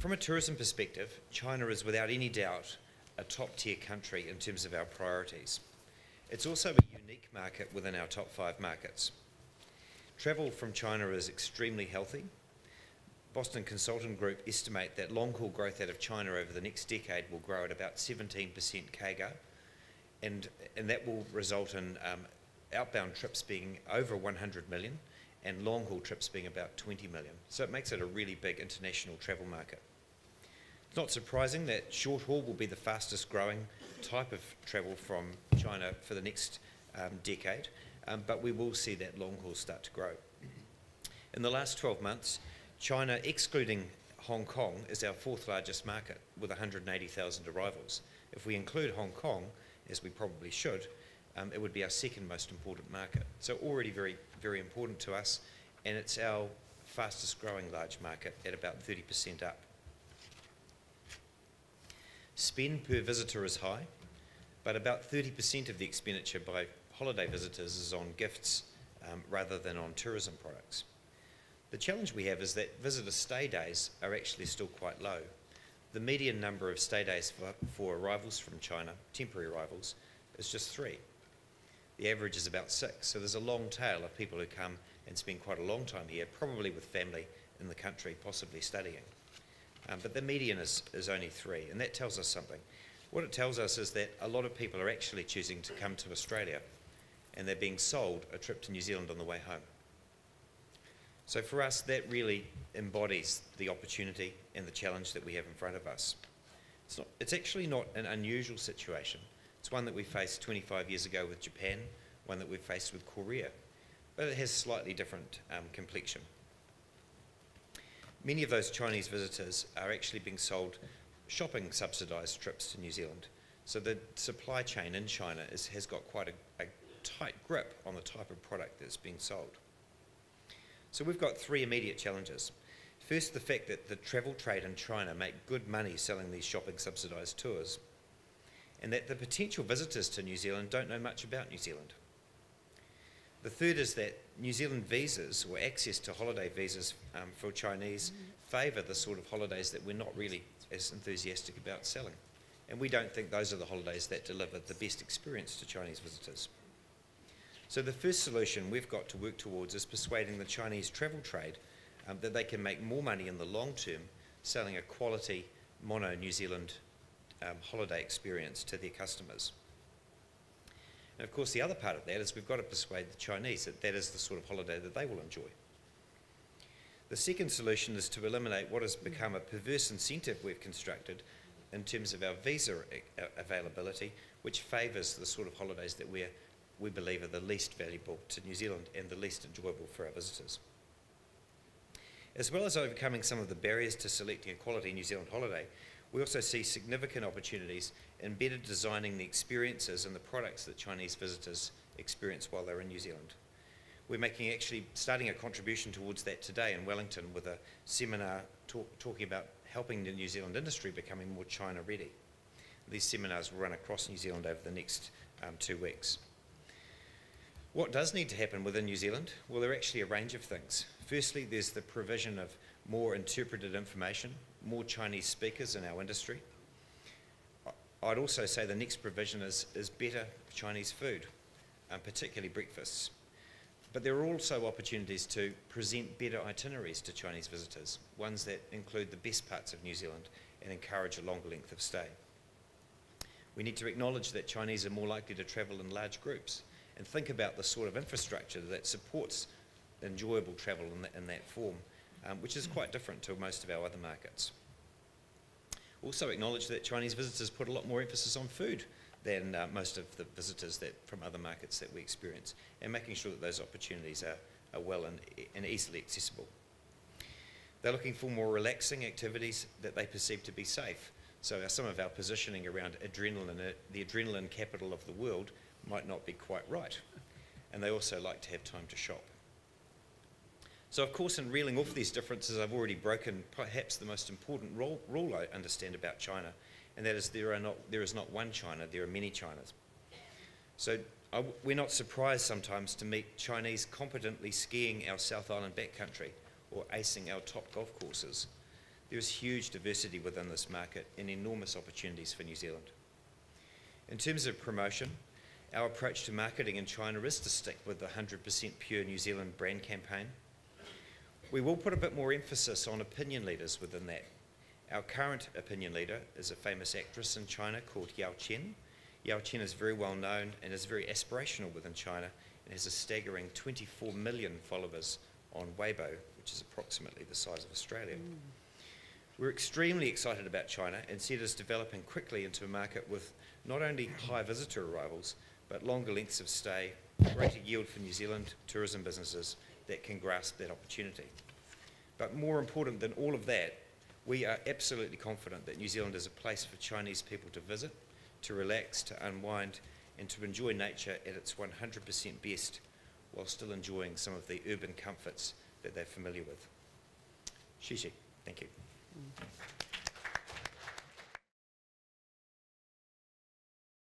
From a tourism perspective, China is without any doubt a top-tier country in terms of our priorities. It's also a unique market within our top 5 markets. Travel from China is extremely healthy. Boston Consulting Group estimate that long-haul growth out of China over the next decade will grow at about 17% CAGR, and that will result in outbound trips being over 100 million and long-haul trips being about 20 million. So it makes it a really big international travel market. It's not surprising that short-haul will be the fastest growing type of travel from China for the next decade, but we will see that long-haul start to grow. In the last 12 months, China, excluding Hong Kong, is our 4th largest market with 180,000 arrivals. If we include Hong Kong, as we probably should, it would be our 2nd most important market. So already very, very important to us, and it's our fastest growing large market at about 30% up. Spend per visitor is high, but about 30% of the expenditure by holiday visitors is on gifts rather than on tourism products. The challenge we have is that visitor stay days are actually still quite low. The median number of stay days for arrivals from China, temporary arrivals, is just 3. The average is about 6, so there's a long tail of people who come and spend quite a long time here, probably with family in the country, possibly studying. But the median is only 3, and that tells us something. What it tells us is that a lot of people are actually choosing to come to Australia, and they're being sold a trip to New Zealand on the way home. So for us, that really embodies the opportunity and the challenge that we have in front of us. It's actually not an unusual situation. It's one that we faced 25 years ago with Japan, one that we've faced with Korea, but it has slightly different complexion. Many of those Chinese visitors are actually being sold shopping subsidised trips to New Zealand. So the supply chain in China has got quite a tight grip on the type of product that's being sold. So we've got 3 immediate challenges. First, the fact that the travel trade in China make good money selling these shopping subsidised tours, and that the potential visitors to New Zealand don't know much about New Zealand. The third is that New Zealand visas, or access to holiday visas for Chinese, favour the sort of holidays that we're not really as enthusiastic about selling. And we don't think those are the holidays that deliver the best experience to Chinese visitors. So the first solution we've got to work towards is persuading the Chinese travel trade that they can make more money in the long term selling a quality mono New Zealand holiday experience to their customers. And of course the other part of that is we've got to persuade the Chinese that that is the sort of holiday that they will enjoy. The second solution is to eliminate what has become a perverse incentive we've constructed in terms of our visa availability, which favours the sort of holidays that we believe are the least valuable to New Zealand and the least enjoyable for our visitors. As well as overcoming some of the barriers to selecting a quality New Zealand holiday, we also see significant opportunities in better designing the experiences and the products that Chinese visitors experience while they're in New Zealand. We're starting a contribution towards that today in Wellington with a seminar talking about helping the New Zealand industry becoming more China ready. These seminars will run across New Zealand over the next 2 weeks. What does need to happen within New Zealand? Well, there are actually a range of things. Firstly, there's the provision of more interpreted information, more Chinese speakers in our industry. I'd also say the next provision is better Chinese food, particularly breakfasts. But there are also opportunities to present better itineraries to Chinese visitors, ones that include the best parts of New Zealand and encourage a longer length of stay. We need to acknowledge that Chinese are more likely to travel in large groups and think about the sort of infrastructure that supports enjoyable travel in that form, which is quite different to most of our other markets. Also acknowledge that Chinese visitors put a lot more emphasis on food than most of the visitors from other markets that we experience, and making sure that those opportunities are well and easily accessible. They're looking for more relaxing activities that they perceive to be safe. So some of our positioning around adrenaline, the adrenaline capital of the world, might not be quite right. And they also like to have time to shop. So of course, in reeling off these differences, I've already broken perhaps the most important rule I understand about China, and that is there is not one China, there are many Chinas. So we're not surprised sometimes to meet Chinese competently skiing our South Island backcountry or acing our top golf courses. There is huge diversity within this market and enormous opportunities for New Zealand. In terms of promotion, our approach to marketing in China is to stick with the 100% pure New Zealand brand campaign. We will put a bit more emphasis on opinion leaders within that. Our current opinion leader is a famous actress in China called Yao Chen. Yao Chen is very well known and is very aspirational within China and has a staggering 24 million followers on Weibo, which is approximately the size of Australia. We're extremely excited about China and see it as developing quickly into a market with not only high visitor arrivals, but longer lengths of stay, greater yield for New Zealand tourism businesses that can grasp that opportunity. But more important than all of that, we are absolutely confident that New Zealand is a place for Chinese people to visit, to relax, to unwind, and to enjoy nature at its 100% best, while still enjoying some of the urban comforts that they're familiar with. Xi Xi, thank you.